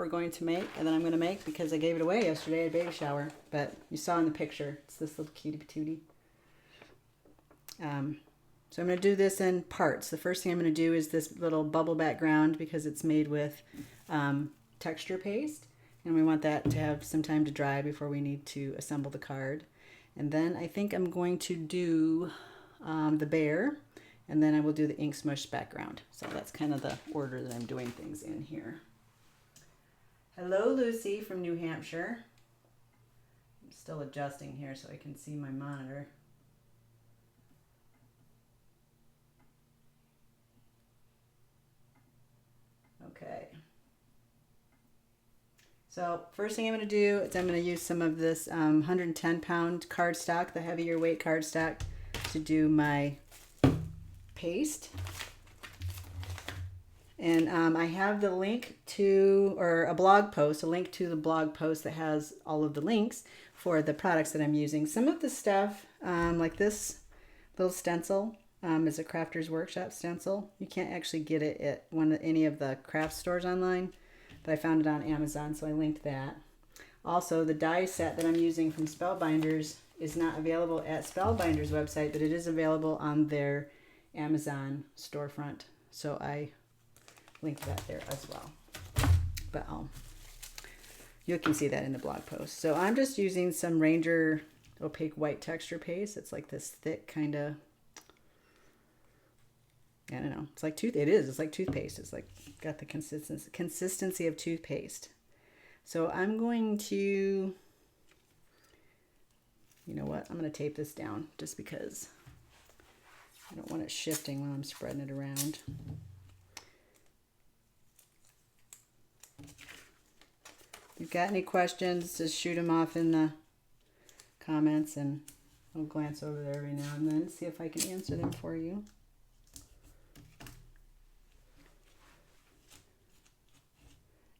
we're going to make, and then I'm going to make because I gave it away yesterday at baby shower. But you saw in the picture, it's this little cutie patootie. So I'm going to do this in parts. The first thing I'm going to do is this little bubble background because it's made with texture paste. And we want that to have some time to dry before we need to assemble the card. And then I think I'm going to do the bear, and then I will do the ink smush background. So that's kind of the order that I'm doing things in here. Hello, Lucy from New Hampshire. I'm still adjusting here so I can see my monitor. Okay. So first thing I'm going to do is I'm going to use some of this 110-pound cardstock, the heavier weight cardstock, to do my paste. And I have the link to, or a blog post, a link to the blog post that has all of the links for the products that I'm using. Some of the stuff, like this little stencil, is a Crafter's Workshop stencil. You can't actually get it at any of the craft stores online, but I found it on Amazon, so I linked that. Also, the die set that I'm using from Spellbinders is not available at Spellbinders' website, but it is available on their Amazon storefront. So I linked that there as well. But you can see that in the blog post. So I'm just using some Ranger opaque white texture paste. It's like this thick kind of, I don't know. It's like it's like toothpaste. It's like got the consistency of toothpaste. So I'm going to, you know what? I'm going to tape this down just because I don't want it shifting when I'm spreading it around. If you've got any questions, just shoot them off in the comments and I'll glance over there every now and then, see if I can answer them for you.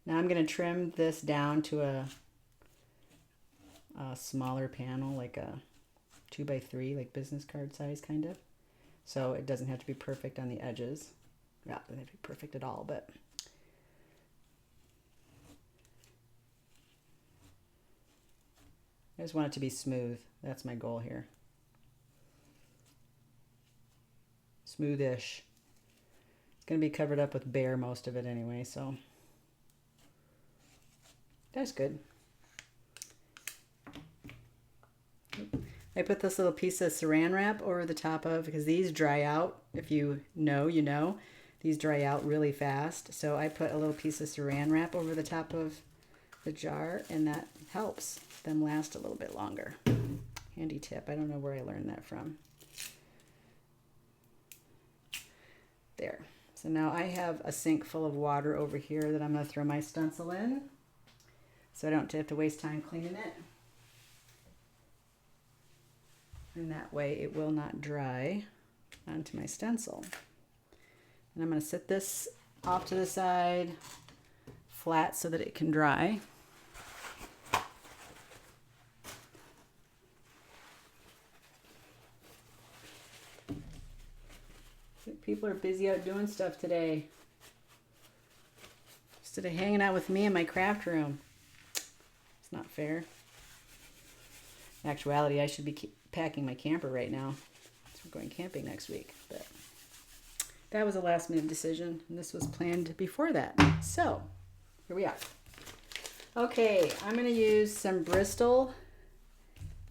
Now I'm going to trim this down to a smaller panel, like a 2x3, like business card size kind of. So it doesn't have to be perfect on the edges. Yeah, it doesn't have to be perfect at all, but I just want it to be smooth. That's my goal here. Smoothish. It's going to be covered up with Bear most of it anyway, so that's good. I put this little piece of saran wrap over the top of, because these dry out. If you know, you know. These dry out really fast. So I put a little piece of saran wrap over the top of the jar, and that helps them last a little bit longer. Handy tip. I don't know where I learned that from. There. So now I have a sink full of water over here that I'm going to throw my stencil in, so I don't have to waste time cleaning it. And that way it will not dry onto my stencil. And I'm going to set this off to the side flat so that it can dry. People are busy out doing stuff today instead of hanging out with me in my craft room. It's not fair. In actuality, I should be packing my camper right now. So we're going camping next week, but that was a last minute decision, and this was planned before that. So here we are. Okay, I'm going to use some Bristol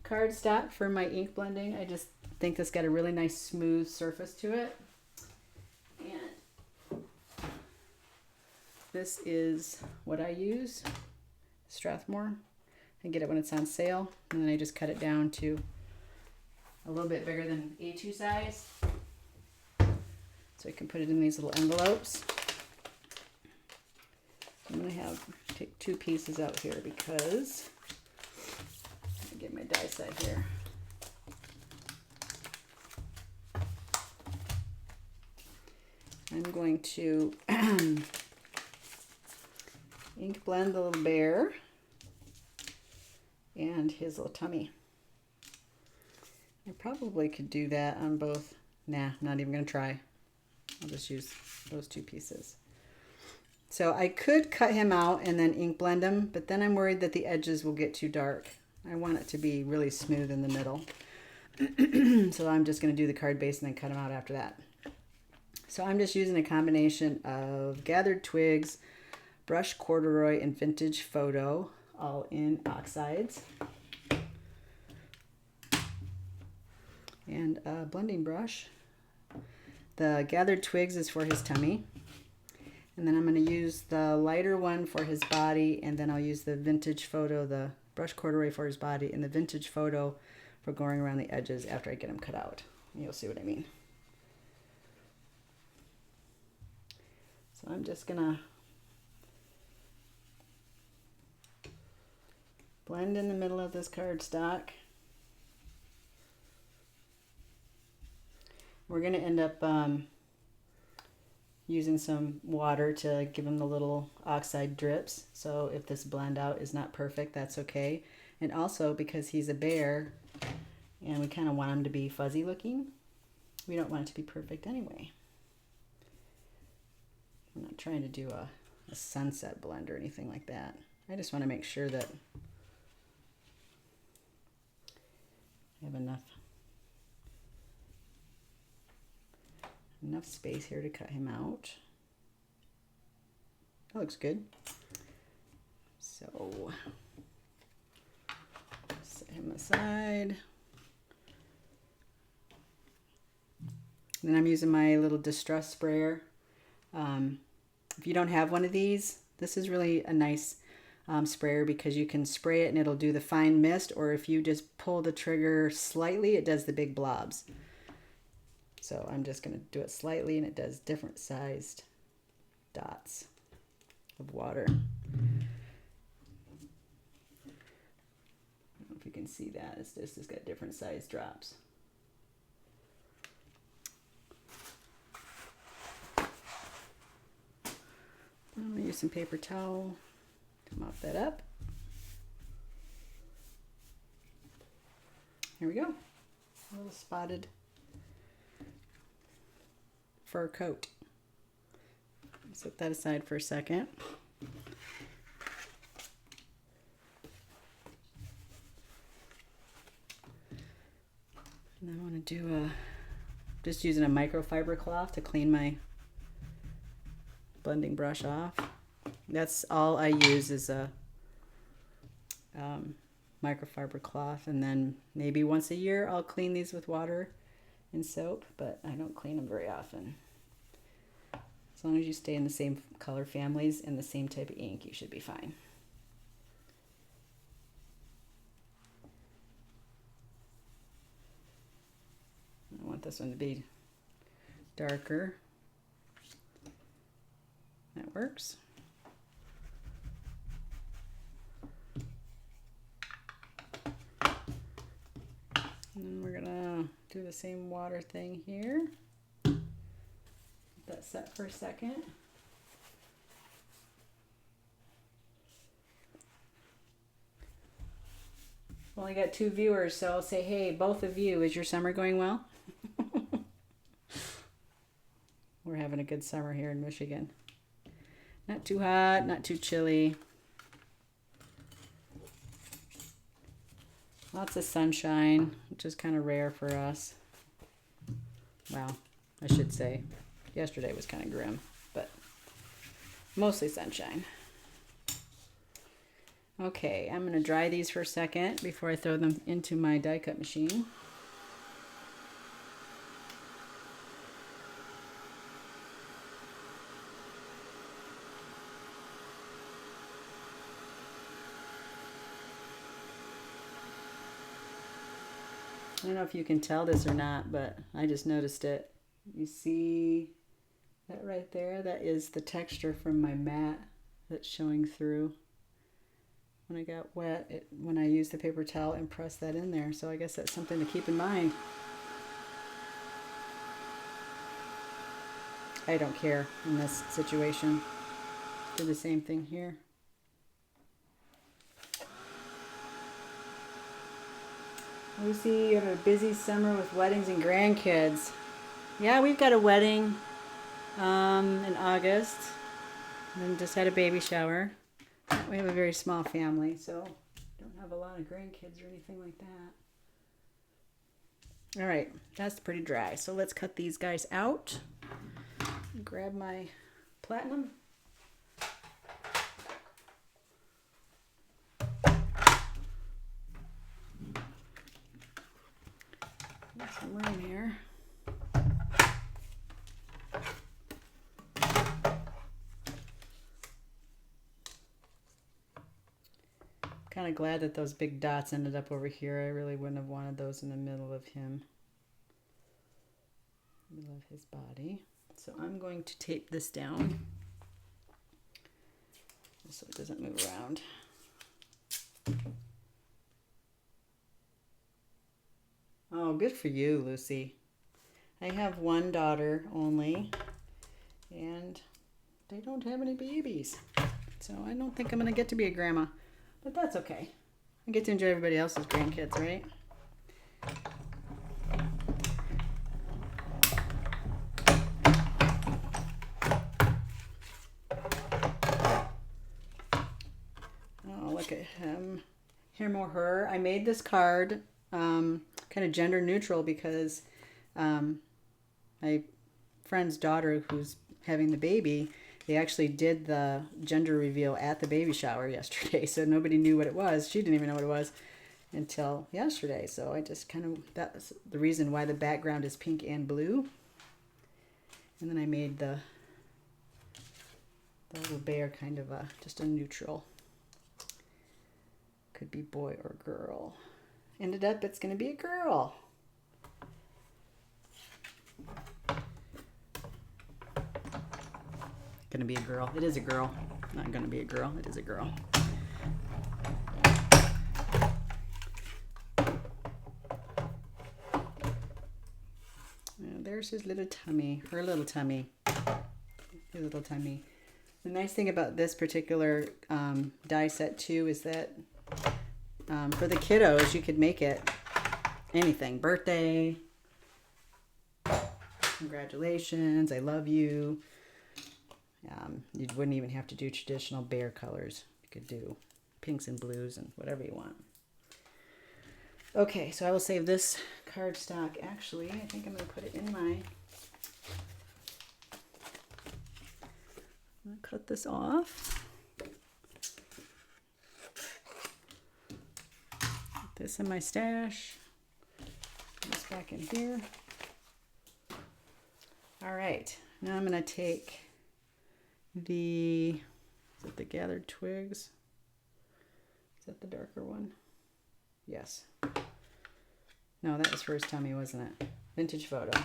cardstock for my ink blending. I just think this got a really nice smooth surface to it. And this is what I use, Strathmore. I get it when it's on sale, and then I just cut it down to a little bit bigger than A2 size, so I can put it in these little envelopes. I'm going to take two pieces out here because let me get my die set here. I'm going to ink blend the little bear and his little tummy. I probably could do that on both. Nah, not even going to try. I'll just use those two pieces. So I could cut him out and then ink blend him, but then I'm worried that the edges will get too dark. I want it to be really smooth in the middle. So I'm just going to do the card base and then cut him out after that. So I'm just using a combination of gathered twigs, brush corduroy, and vintage photo, all in oxides. And a blending brush. The gathered twigs is for his tummy. And then I'm going to use the lighter one for his body, and then I'll use the vintage photo, the brush corduroy for his body, and the vintage photo for going around the edges after I get him cut out. You'll see what I mean. So I'm just going to blend in the middle of this cardstock. We're going to end up using some water to give him the little oxide drips. So if this blend out is not perfect, that's okay. And also because he's a bear and we kind of want him to be fuzzy looking, we don't want it to be perfect anyway. I'm not trying to do a sunset blend or anything like that. I just want to make sure that I have enough space here to cut him out. That looks good. So set him aside. Then I'm using my little distress sprayer. If you don't have one of these, this is really a nice sprayer because you can spray it and it'll do the fine mist, or if you just pull the trigger slightly, it does the big blobs. So I'm just going to do it slightly and it does different sized dots of water. I don't know if you can see that. It's got different sized drops. I'm going to use some paper towel to mop that up. Here we go. A little spotted fur coat. Set that aside for a second. And I want to do just using a microfiber cloth to clean my blending brush off. That's all I use is a microfiber cloth, and then maybe once a year I'll clean these with water and soap, but I don't clean them very often. As long as you stay in the same color families and the same type of ink, you should be fine. I want this one to be darker. That works. And then we're gonna do the same water thing here. Let that set for a second. Only got 2 viewers, so I'll say, hey, both of you, is your summer going well? We're having a good summer here in Michigan. Not too hot, not too chilly. Lots of sunshine, which is kind of rare for us. Well, I should say, yesterday was kind of grim, but mostly sunshine. Okay, I'm going to dry these for a second before I throw them into my die cut machine. I don't know if you can tell this or not, but I just noticed it. You see that right there? That is the texture from my mat that's showing through. When I got wet, when I used the paper towel and pressed that in there. So I guess that's something to keep in mind. I don't care in this situation. Do the same thing here. Lucy, you have a busy summer with weddings and grandkids. Yeah, we've got a wedding in August. And then just had a baby shower. We have a very small family, so don't have a lot of grandkids or anything like that. All right, that's pretty dry. So let's cut these guys out. Grab my platinum. Put some room here. Kind of glad that those big dots ended up over here. I really wouldn't have wanted those in the middle of him. Middle of his body. So I'm going to tape this down so it doesn't move around. Oh, good for you, Lucy. I have one daughter only, and they don't have any babies. So I don't think I'm going to get to be a grandma, but that's okay. I get to enjoy everybody else's grandkids, right? Oh, look at him. Him or her. I made this card kind of gender neutral because my friend's daughter who's having the baby, they actually did the gender reveal at the baby shower yesterday, so nobody knew what it was. She didn't even know what it was until yesterday. So I just kind of, that's the reason why the background is pink and blue. And then I made the little bear kind of just a neutral. Could be boy or girl. Ended up it's going to be a girl. Going to be a girl. It is a girl. Not going to be a girl. It is a girl. There's his little tummy. Her little tummy. His little tummy. The nice thing about this particular die set too is that for the kiddos, you could make it anything. Birthday, congratulations, I love you. You wouldn't even have to do traditional bear colors. You could do pinks and blues and whatever you want. Okay, so I will save this cardstock. Actually, I think I'm going to put it in my... I'm going to cut this off. Put this in my stash. Put this back in here. All right, now I'm going to take the... Is it the gathered twigs? Is that the darker one? Yes. No, that was for his tummy, wasn't it? Vintage photo.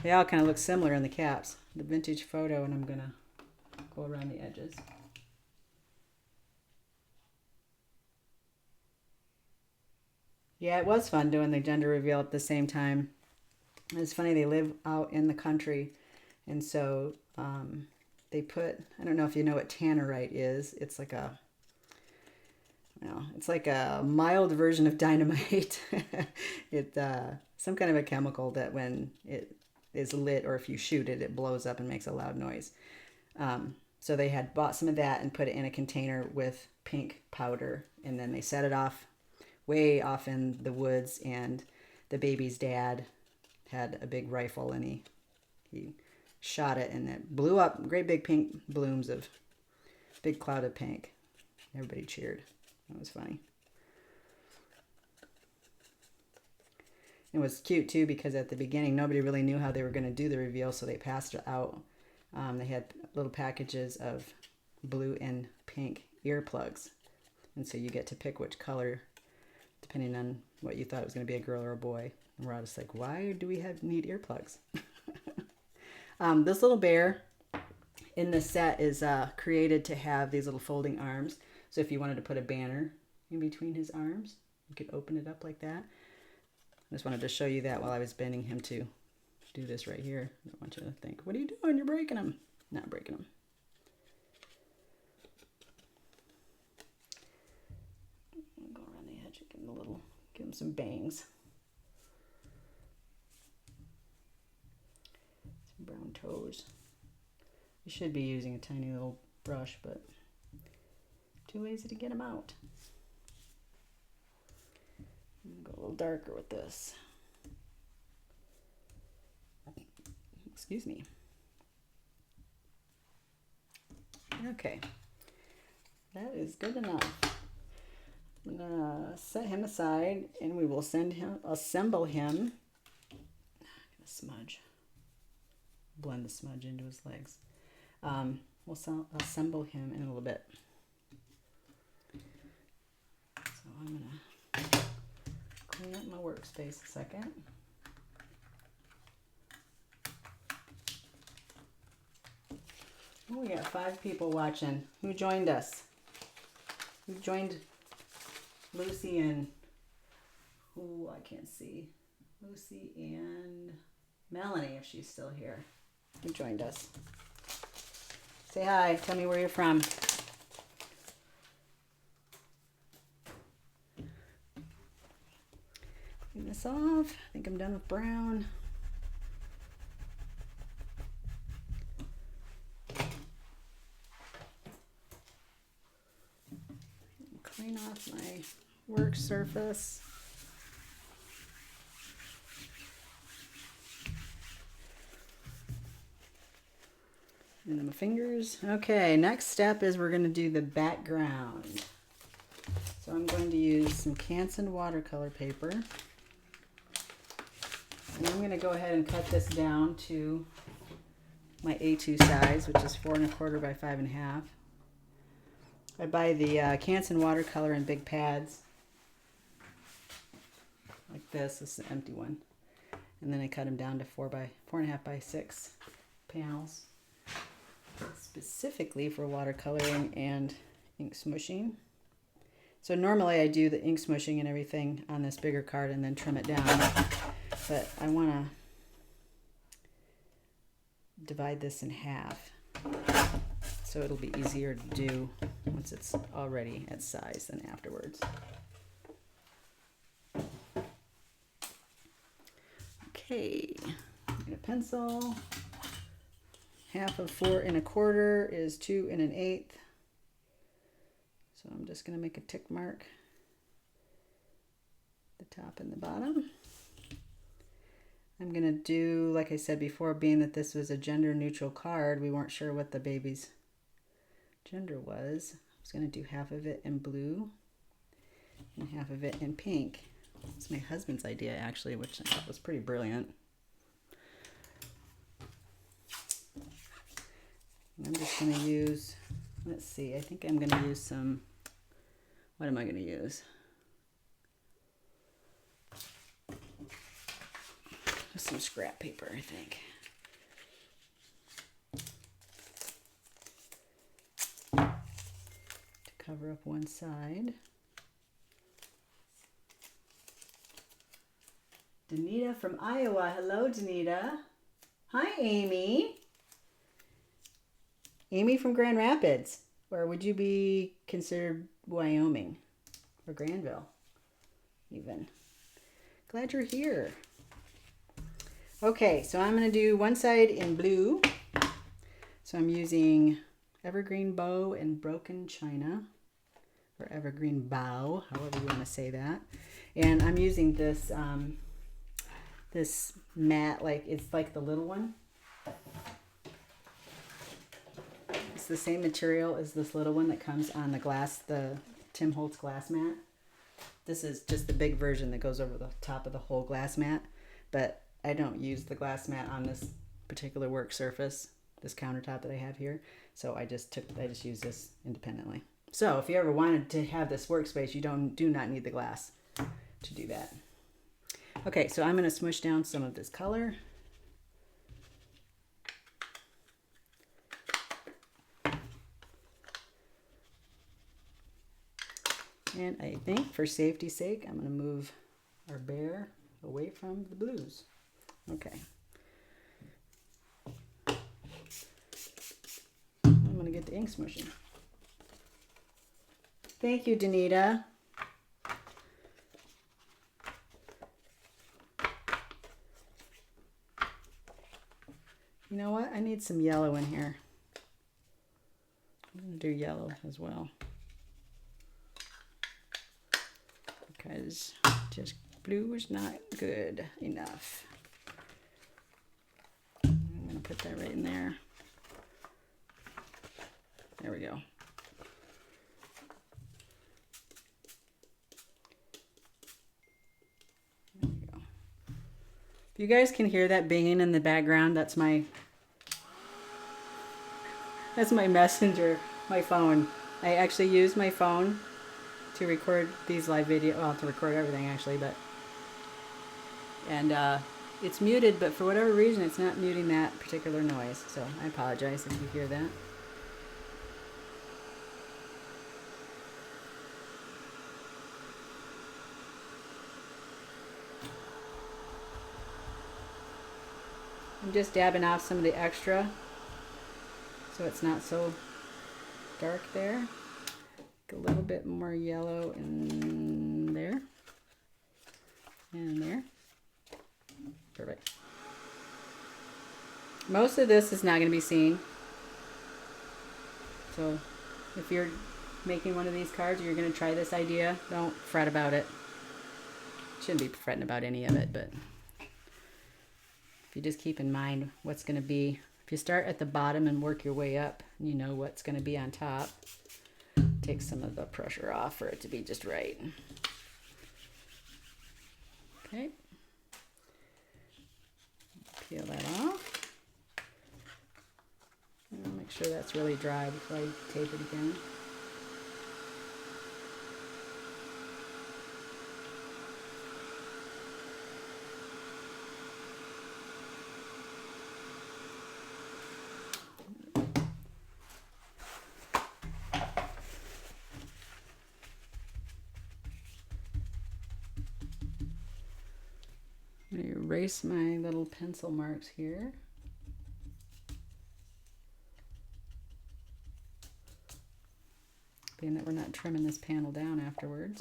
They all kind of look similar in the caps. The vintage photo, and I'm going to go around the edges. Yeah, it was fun doing the gender reveal at the same time. It's funny, they live out in the country, and so they put, I don't know if you know what tannerite is. It's like a, well, it's like a mild version of dynamite. It's some kind of a chemical that when it is lit or if you shoot it, it blows up and makes a loud noise. So they had bought some of that and put it in a container with pink powder, and then they set it off way off in the woods, and the baby's dad had a big rifle, and he shot it, and it blew up. Great big pink blooms of big cloud of pink. Everybody cheered. That was funny. It was cute too because at the beginning nobody really knew how they were going to do the reveal, so they passed it out. They had little packages of blue and pink earplugs, and so you get to pick which color depending on what you thought it was going to be a girl or a boy. And we're all just like, why do we need earplugs? This little bear in the set is created to have these little folding arms. So if you wanted to put a banner in between his arms, you could open it up like that. I just wanted to show you that while I was bending him to do this right here. I don't want you to think, what are you doing? You're breaking him. Not breaking him. Go around the edge, give him some bangs. Some brown toes. You should be using a tiny little brush, but too lazy to get them out. I'm gonna go a little darker with this. Excuse me. Okay, that is good enough. I'm gonna set him aside, and we will assemble him. I'm gonna smudge. Blend the smudge into his legs. We'll assemble him in a little bit. So I'm gonna clean up my workspace a second. Oh, we got 5 people watching. Who joined us? Who joined Lucy and, oh, I can't see. Lucy and Melanie, if she's still here. Who joined us? Say hi. Tell me where you're from. Clean this off. I think I'm done with brown. Clean off my work surface. And then my fingers. Okay, next step is we're going to do the background. So I'm going to use some Canson watercolor paper. And I'm going to go ahead and cut this down to my A2 size, which is 4 1/4 by 5 1/2. I buy the Canson watercolor in big pads, like this. This is an empty one. And then I cut them down to 4 1/2 by 6 panels, specifically for watercoloring and ink smushing. So normally I do the ink smushing and everything on this bigger card and then trim it down. But I want to divide this in half, so it'll be easier to do once it's already at size than afterwards. Okay, get a pencil. Half of 4 1/4 is 2 1/8. So I'm just going to make a tick mark at the top and the bottom. I'm going to do, like I said before, being that this was a gender neutral card, we weren't sure what the baby's gender was. I was going to do half of it in blue and half of it in pink. It's my husband's idea, actually, which I thought was pretty brilliant. And I'm just going to use, let's see, I think I'm going to use some, what am I going to use? Just some scrap paper, I think. To cover up one side. Danita from Iowa. Hello, Danita. Hi, Amy. Amy from Grand Rapids. Or would you be considered Wyoming? Or Granville, even. Glad you're here. Okay, so I'm going to do one side in blue. So I'm using Evergreen Bow and Broken China. Or Evergreen Bow, however you want to say that. And I'm using this this matte, like it's like the little one. It's the same material as this little one that comes on the glass, the Tim Holtz glass mat. This is just the big version that goes over the top of the whole glass mat, but I don't use the glass mat on this particular work surface, this countertop that I have here. So I just use this independently. So if you ever wanted to have this workspace, you do not need the glass to do that. Okay, so I'm going to smush down some of this color. And I think for safety's sake, I'm going to move our bear away from the blues. Okay. I'm going to get the ink smushing. Thank you, Danita. You know what? I need some yellow in here. do yellow as well, because just blue is not good enough. I'm going to put that right in there. There we go. There we go. If you guys can hear that binging in the background, that's my messenger, my phone. I actually use my phone to record these live video, well, to record everything actually, but, and it's muted, but for whatever reason it's not muting that particular noise, so I apologize if you hear that. I'm just dabbing off some of the extra so it's not so dark there. A little bit more yellow in there and there. Perfect. Most of this is not going to be seen, so if you're making one of these cards or you're going to try this idea, don't fret about it. Shouldn't be fretting about any of it, but if you just keep in mind what's going to be, if you start at the bottom and work your way up, you know what's going to be on top. Take some of the pressure off for it to be just right. Okay. Peel that off. And make sure that's really dry before I tape it again. I'm going to erase my little pencil marks here. Being that we're not trimming this panel down afterwards.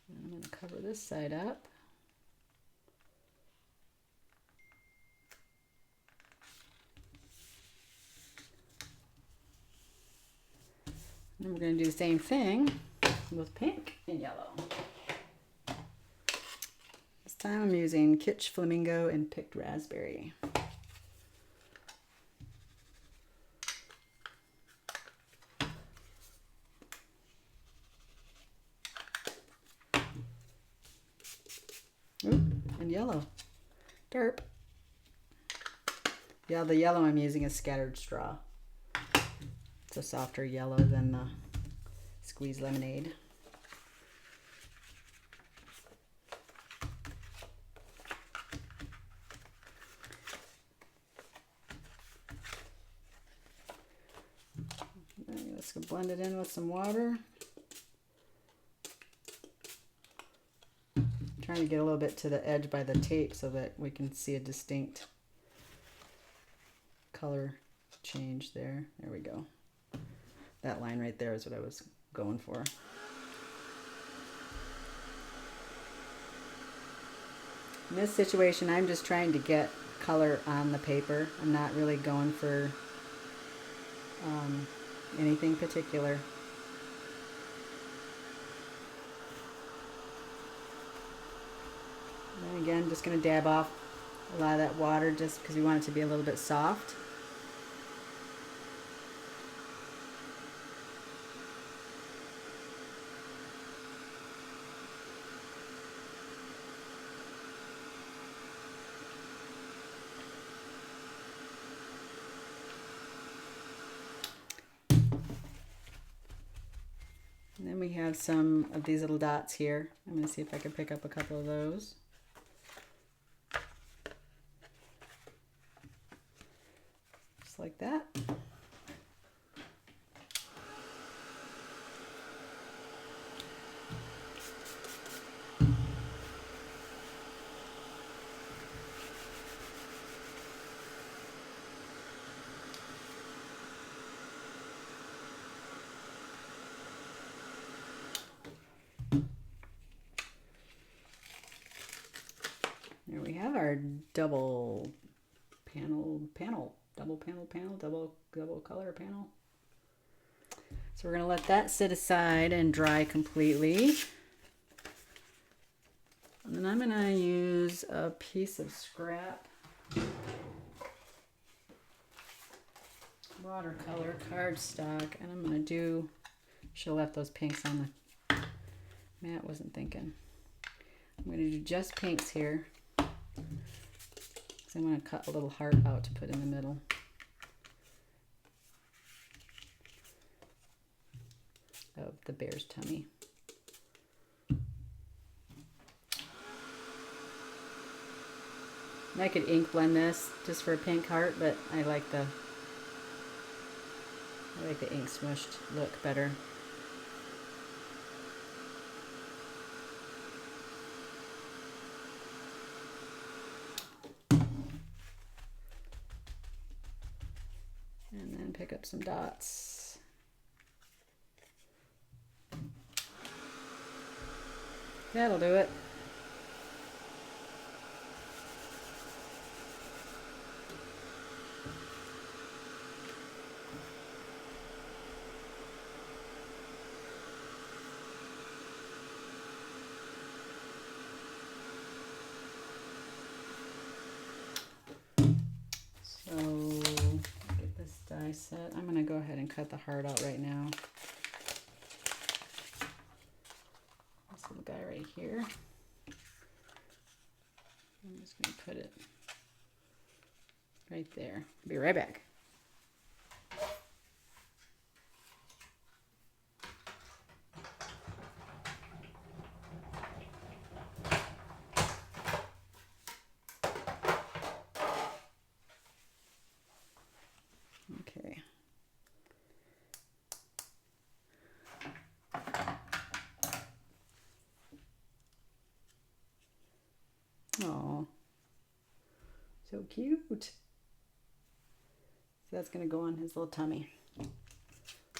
And I'm going to cover this side up. And we're going to do the same thing with pink and yellow. This time I'm using Kitsch Flamingo and Picked Raspberry. Ooh, and yellow. Derp. Yeah, the yellow I'm using is Scattered Straw. It's a softer yellow than the Squeeze Lemonade. Let's blend it in with some water. Trying to get a little bit to the edge by the tape so that we can see a distinct color change there. There we go. That line right there is what I was going for. In this situation, I'm just trying to get color on the paper. I'm not really going for anything particular. And then again, just going to dab off a lot of that water just because we want it to be a little bit soft. And then we have some of these little dots here. I'm going to see if I can pick up a couple of those. Just like that. There we have our double panel double panel, double color panel. So we're going to let that sit aside and dry completely. And then I'm going to use a piece of scrap watercolor cardstock, and I'm going to do, should have left those pinks on the mat, wasn't thinking. I'm going to do just pinks here. So I'm going to cut a little heart out to put in the middle. Of the bear's tummy. And I could ink blend this just for a pink heart, but I like the ink smushed look better. And then pick up some dots. That'll do it. So get this die set. I'm going to go ahead and cut the heart out right now. This little guy right here. I'm just going to put it right there. Be right back. Okay. Oh, so cute. So that's going to go on his little tummy.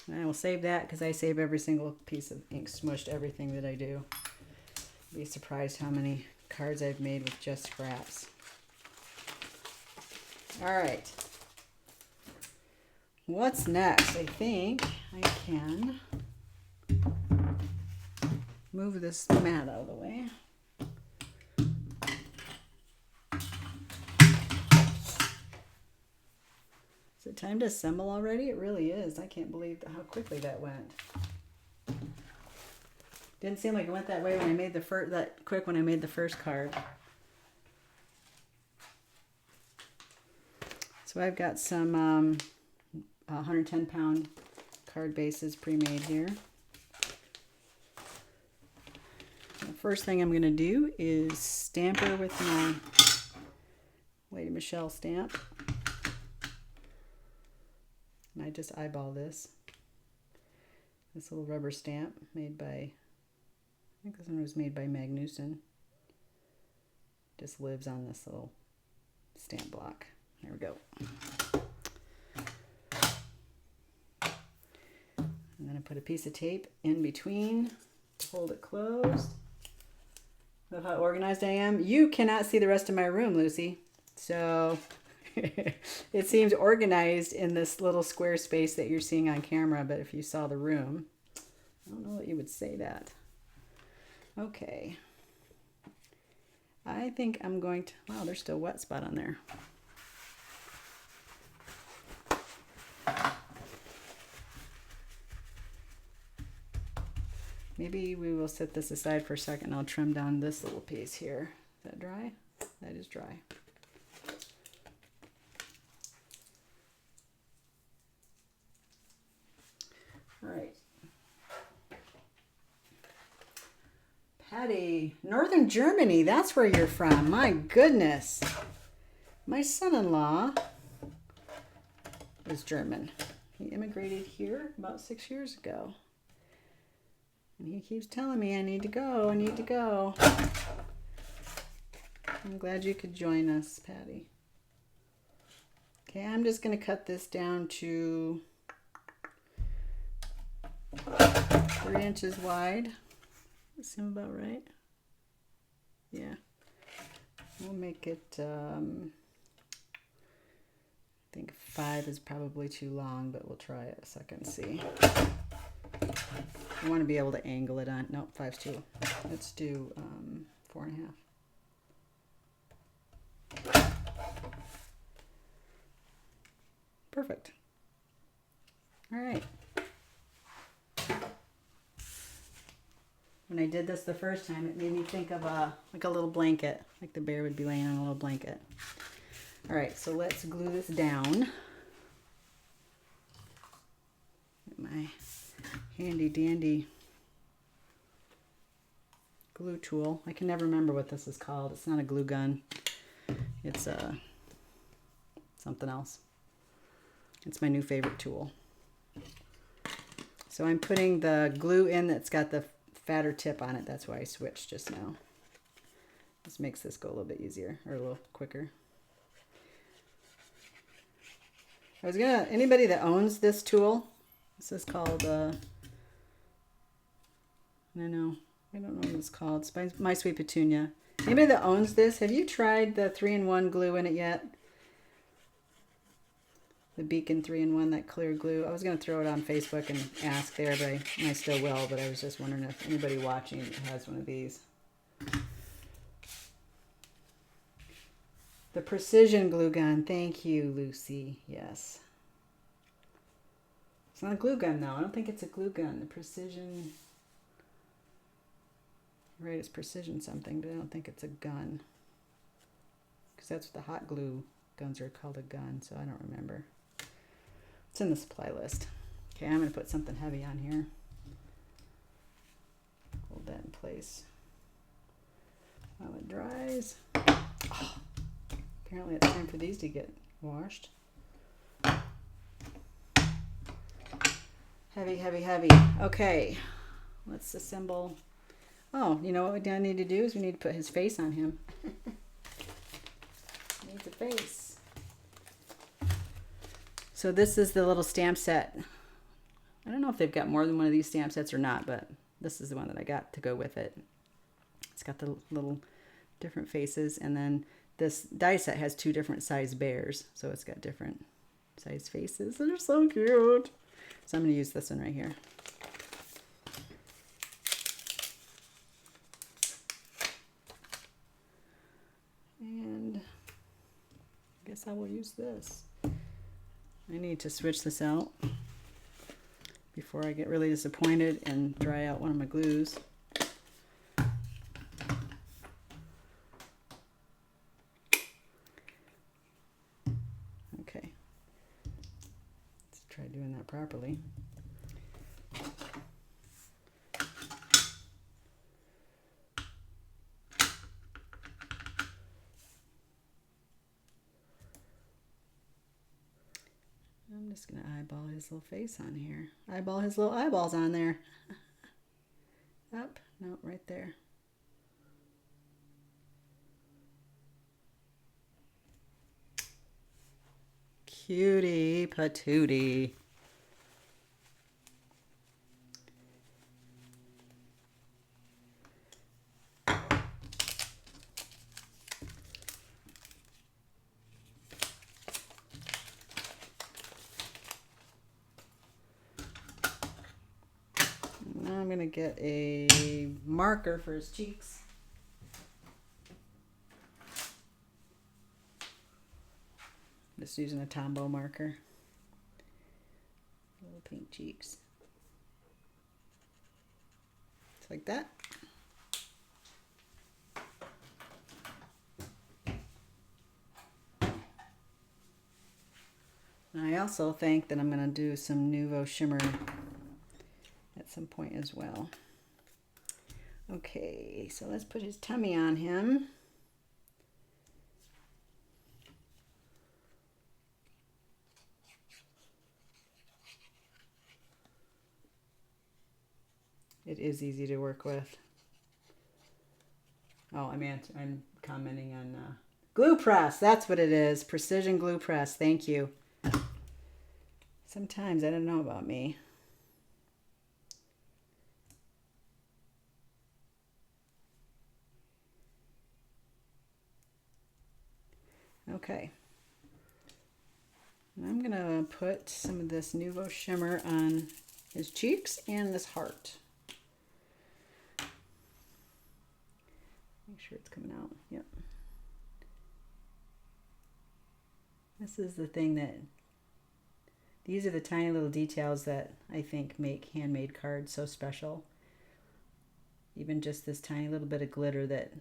And I will save that because I save every single piece of ink smushed, everything that I do. Be surprised how many cards I've made with just scraps. All right. What's next? I think I can move this mat out of the way. Is it time to assemble already? It really is. I can't believe how quickly that went. Didn't seem like it went that way when I made the first card. So I've got some 110-pound card bases pre-made here. The first thing I'm going to do is stamp her with my Lady Michelle stamp. And I just eyeball this little rubber stamp made by, I think this one was made by Magnuson. Just lives on this little stamp block. There we go. I'm going to put a piece of tape in between to hold it closed. Love how organized I am. You cannot see the rest of my room, Lucy. So it seems organized in this little square space that you're seeing on camera, but if you saw the room, I don't know that you would say that. Okay. I think I'm going to, wow, there's still a wet spot on there. Maybe we will set this aside for a second. I'll trim down this little piece here. Is that dry? That is dry. All right. Patty, Northern Germany, that's where you're from. My goodness. My son-in-law is German. He immigrated here about 6 years ago. And he keeps telling me I need to go, I need to go. I'm glad you could join us, Patty. Okay, I'm just going to cut this down to 3 inches wide. That seems about right. Yeah. We'll make it think 5 is probably too long, but we'll try it a second and see. I want to be able to angle it on. Nope, 5's too. Let's do 4.5. Perfect. All right. When I did this the first time, it made me think of like a little blanket, like the bear would be laying on a little blanket. All right, so let's glue this down. Get my handy dandy glue tool. I can never remember what this is called. It's not a glue gun. It's something else. It's my new favorite tool. So I'm putting the glue in that's got the fatter tip on it. That's why I switched just now. This makes this go a little bit easier or a little quicker. Anybody that owns this tool, this is called, I don't know what it's called. It's by My Sweet Petunia. Anybody that owns this, have you tried the 3-in-1 glue in it yet? The Beacon 3-in-1, that clear glue. I was going to throw it on Facebook and ask there, but I still will, but I was just wondering if anybody watching has one of these. The Precision Glue Gun. Thank you, Lucy. Yes. It's not a glue gun, though. I don't think it's a glue gun. The Precision... Right, it's Precision something, but I don't think it's a gun. Because that's what the hot glue guns are called, a gun, so I don't remember. It's in the supply list. Okay, I'm going to put something heavy on here. Hold that in place while it dries. Oh, apparently it's time for these to get washed. Heavy, heavy, heavy. Okay, let's assemble. Oh, you know what we need to do is we need to put his face on him. Needs a face. So this is the little stamp set. I don't know if they've got more than one of these stamp sets or not, but this is the one that I got to go with it. It's got the little different faces, and then this die set has 2 different size bears, so it's got different size faces. They're so cute. So I'm going to use this one right here. And I guess I will use this. I need to switch this out before I get really disappointed and dry out one of my glues. Okay. Let's try doing that properly. I'm just going to eyeball his little face on here. Eyeball his little eyeballs on there. Up. No, right there. Cutie patootie. I'm going to get a marker for his cheeks. Just using a Tombow marker. Little pink cheeks. Just like that. And I also think that I'm going to do some Nuvo Shimmer at some point as well. Okay, so let's put his tummy on him. It is easy to work with. Oh, I'm commenting on glue press. That's what it is. Precision glue press. Thank you. Sometimes I don't know about me. Okay. And I'm gonna put some of this Nouveau Shimmer on his cheeks and this heart. Make sure it's coming out. Yep. This is the thing that, these are the tiny little details that I think make handmade cards so special. Even just this tiny little bit of glitter that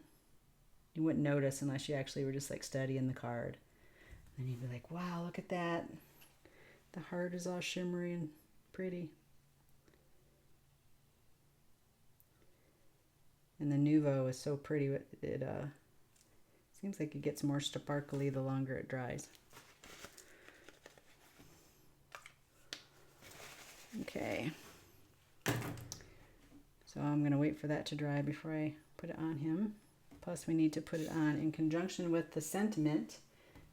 you wouldn't notice unless you actually were just like studying the card. And you'd be like, wow, look at that. The heart is all shimmery and pretty. And the Nouveau is so pretty. It seems like it gets more sparkly the longer it dries. Okay. So I'm going to wait for that to dry before I put it on him. Plus we need to put it on in conjunction with the sentiment.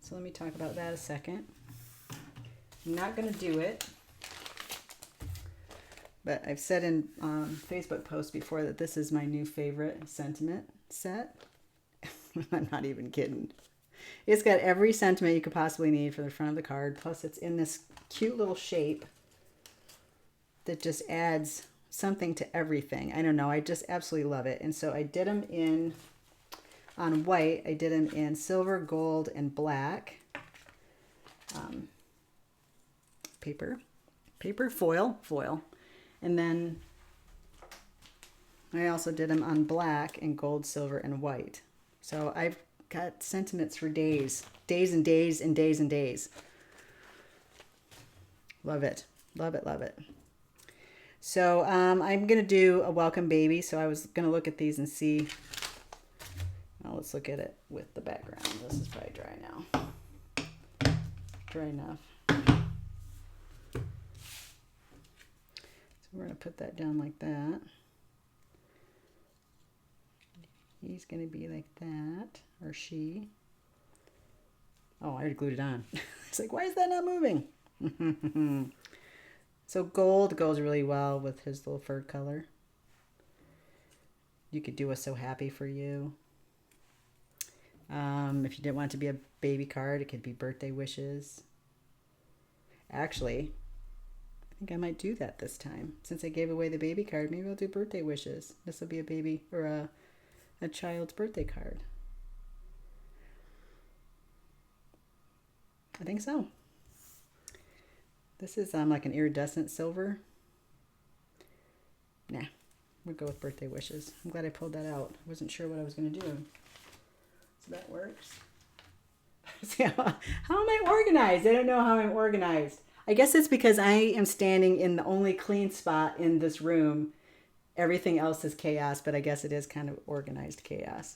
So let me talk about that a second. I'm not going to do it, but I've said in Facebook posts before that this is my new favorite sentiment set. I'm not even kidding. It's got every sentiment you could possibly need for the front of the card. Plus it's in this cute little shape that just adds something to everything. I don't know. I just absolutely love it. And so I did them in, on white, I did them in silver, gold, and black. Paper, foil. And then I also did them on black and gold, silver, and white. So I've got sentiments for days and days and days and days. Love it. Love it, love it. So I'm going to do a welcome baby. So I was going to look at these and see. Well, let's look at it with the background. This is probably dry now. Dry enough. So we're going to put that down like that. He's going to be like that, or she. Oh, I already glued it on. It's like, why is that not moving? So gold goes really well with his little fur color. You could do a So Happy For You. If you didn't want it to be a baby card, it could be birthday wishes. Actually, I think I might do that this time. Since I gave away the baby card, maybe I'll do birthday wishes. This will be a baby or a child's birthday card. I think so. This is like an iridescent silver. Nah, we'll go with birthday wishes. I'm glad I pulled that out. I wasn't sure what I was going to do. So that works. See, how am I organized? I don't know how I'm organized. I guess it's because I am standing in the only clean spot in this room. Everything else is chaos, but I guess it is kind of organized chaos.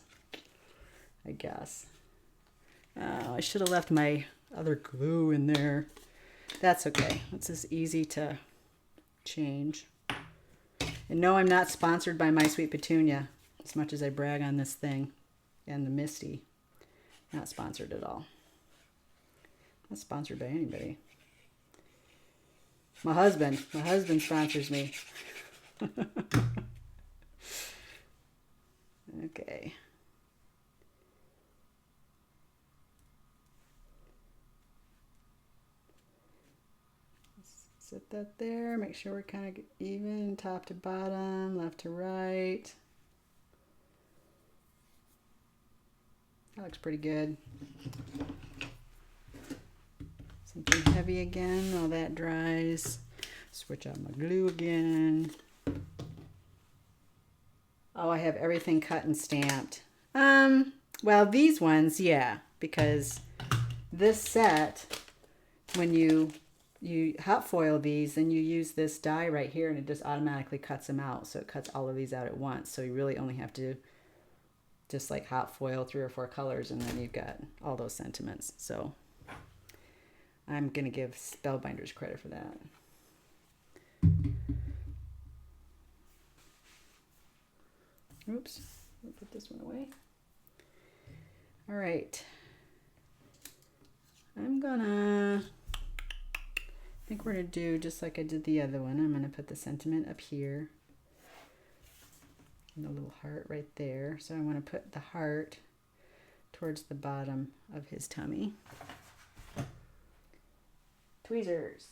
I guess. I should have left my other glue in there. That's okay. It's just easy to change. And no, I'm not sponsored by My Sweet Petunia, as much as I brag on this thing and the Misty. Not sponsored at all. Not sponsored by anybody. My husband sponsors me. Okay. Set that there. Make sure we're kind of even, top to bottom, left to right. That looks pretty good. Something heavy again while that dries. Switch out my glue again. Oh, I have everything cut and stamped. Well, these ones, yeah, because this set, when you hot foil these, then you use this die right here and it just automatically cuts them out. So it cuts all of these out at once. So you really only have to just like hot foil 3 or 4 colors and then you've got all those sentiments. So I'm going to give Spellbinders credit for that. Oops, I'll put this one away. All right. I think we're going to do just like I did the other one. I'm going to put the sentiment up here. And the little heart right there. So I want to put the heart towards the bottom of his tummy. tweezers.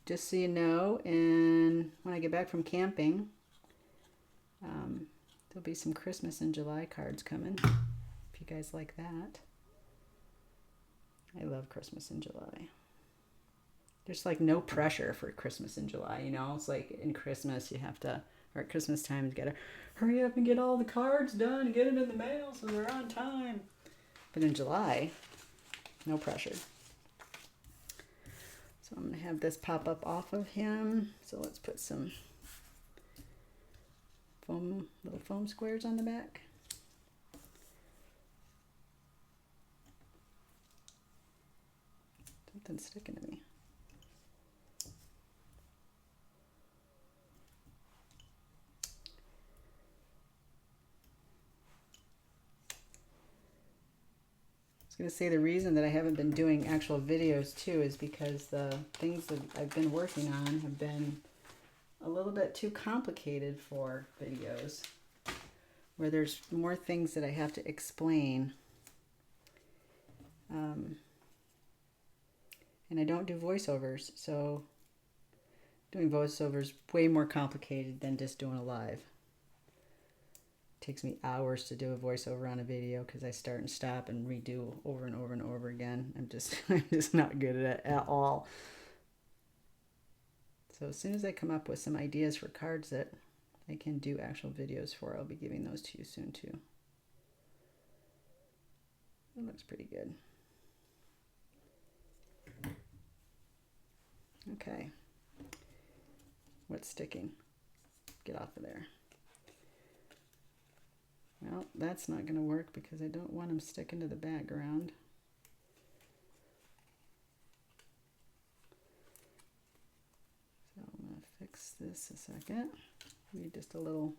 Just so you know, and when I get back from camping, there'll be some Christmas in July cards coming, if you guys like that. I love Christmas in July. There's like no pressure for Christmas in July, you know? It's like in Christmas you have to, or at Christmas time you gotta hurry up and get all the cards done and get them in the mail so they're on time. But in July, no pressure. So I'm going to have this pop up off of him. So let's put some little foam squares on the back. Something's sticking to me. Going to say the reason that I haven't been doing actual videos too is because the things that I've been working on have been a little bit too complicated for videos, where there's more things that I have to explain. And I don't do voiceovers, so doing voiceovers is way more complicated than just doing a live. Takes me hours to do a voiceover on a video because I start and stop and redo over and over and over again. I'm just not good at it at all. So as soon as I come up with some ideas for cards that I can do actual videos for, I'll be giving those to you soon too. It looks pretty good. Okay. What's sticking? Get off of there. Well, that's not going to work because I don't want them sticking to the background. So I'm going to fix this a second. Need just a little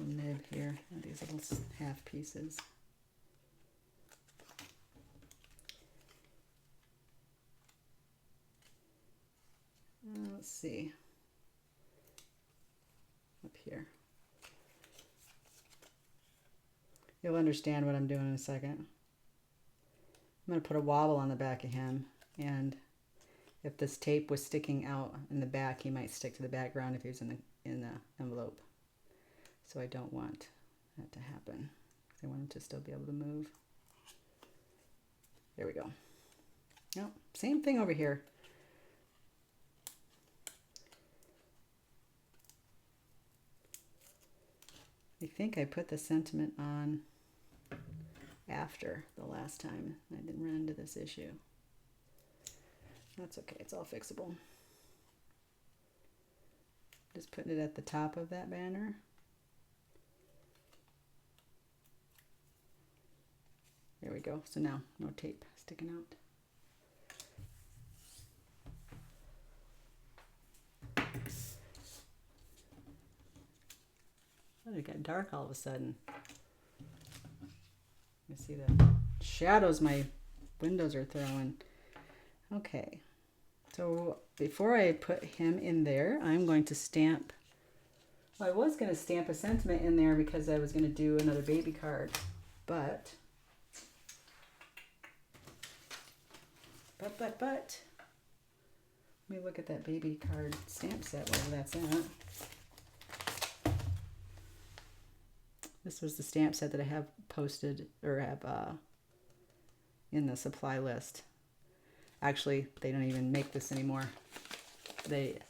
nib here, and these little half pieces. Let's see, up here. You'll understand what I'm doing in a second. I'm going to put a wobble on the back of him, and if this tape was sticking out in the back, he might stick to the background if he was in the envelope. So I don't want that to happen. I want him to still be able to move. There we go. Nope, same thing over here. I think I put the sentiment on after the last time. I didn't run into this issue. That's okay, it's all fixable. Just putting it at the top of that banner. There we go. So now, no tape sticking out. Oh, it got dark all of a sudden. You see the shadows my windows are throwing. Okay, so before I put him in there, I'm going to stamp. Well, I was going to stamp a sentiment in there because I was going to do another baby card, but let me look at that baby card stamp set, wherever that's at. This was the stamp set that I have posted, or have in the supply list. Actually, they don't even make this anymore.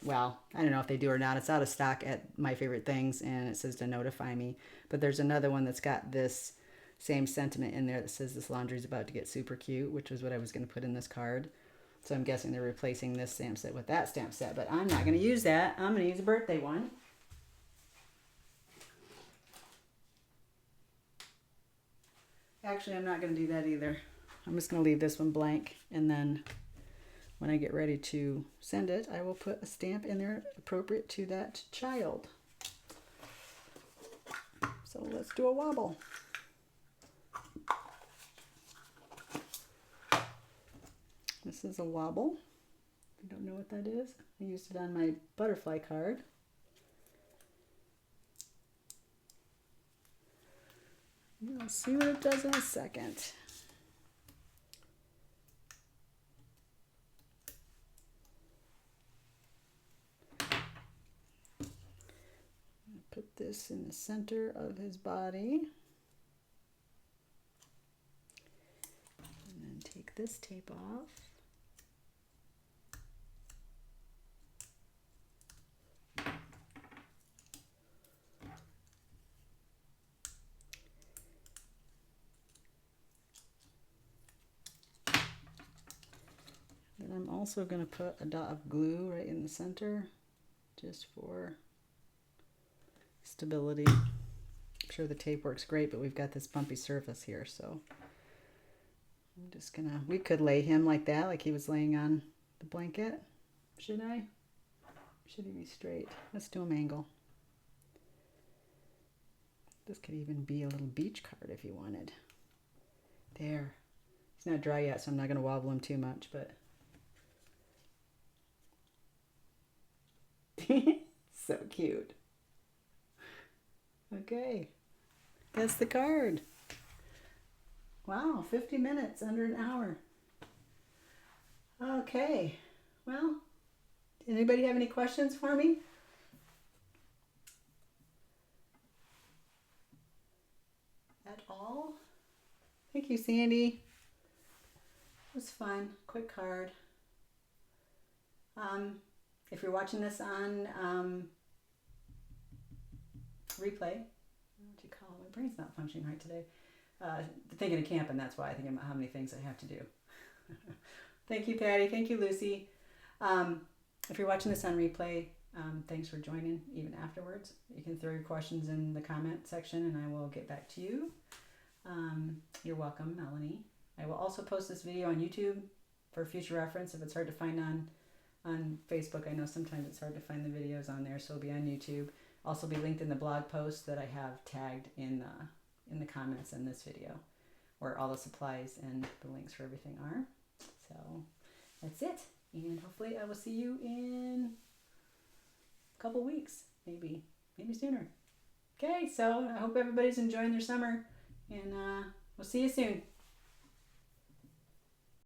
Well, I don't know if they do or not. It's out of stock at My Favorite Things, and it says to notify me. But there's another one that's got this same sentiment in there that says this laundry's about to get super cute, which was what I was going to put in this card. So I'm guessing they're replacing this stamp set with that stamp set, but I'm not going to use that. I'm going to use a birthday one. Actually, I'm not going to do that either. I'm just going to leave this one blank, and then when I get ready to send it, I will put a stamp in there appropriate to that child. So let's do a wobble. This is a wobble. If you don't know what that is, I used it on my butterfly card. We'll see what it does in a second. Put this in the center of his body. And then take this tape off. Then I'm also going to put a dot of glue right in the center just for stability. I'm sure the tape works great, but we've got this bumpy surface here, so I'm just gonna, we could lay him like that, like he was laying on the blanket. Should I? Should he be straight? Let's do him angle. This could even be a little beach card if you wanted. There. He's not dry yet, so I'm not gonna wobble him too much, but so cute. Okay, that's the card. Wow, 50 minutes, under an hour. Okay, well, did anybody have any questions for me? At all? Thank you, Sandy. It was fun. Quick card. If you're watching this on replay, what do you call it? My brain's not functioning right today. Thinking of camping, that's why I think about how many things I have to do. Thank you, Patty. Thank you, Lucy. If you're watching this on replay, thanks for joining even afterwards. You can throw your questions in the comment section and I will get back to you. You're welcome, Melanie. I will also post this video on YouTube for future reference if it's hard to find on Facebook. I know sometimes it's hard to find the videos on there, so it'll be on YouTube. Also be linked in the blog post that I have tagged in the comments in this video, where all the supplies and the links for everything are. So that's it, and hopefully I will see you in a couple weeks, maybe sooner. Okay, so I hope everybody's enjoying their summer, and we'll see you soon.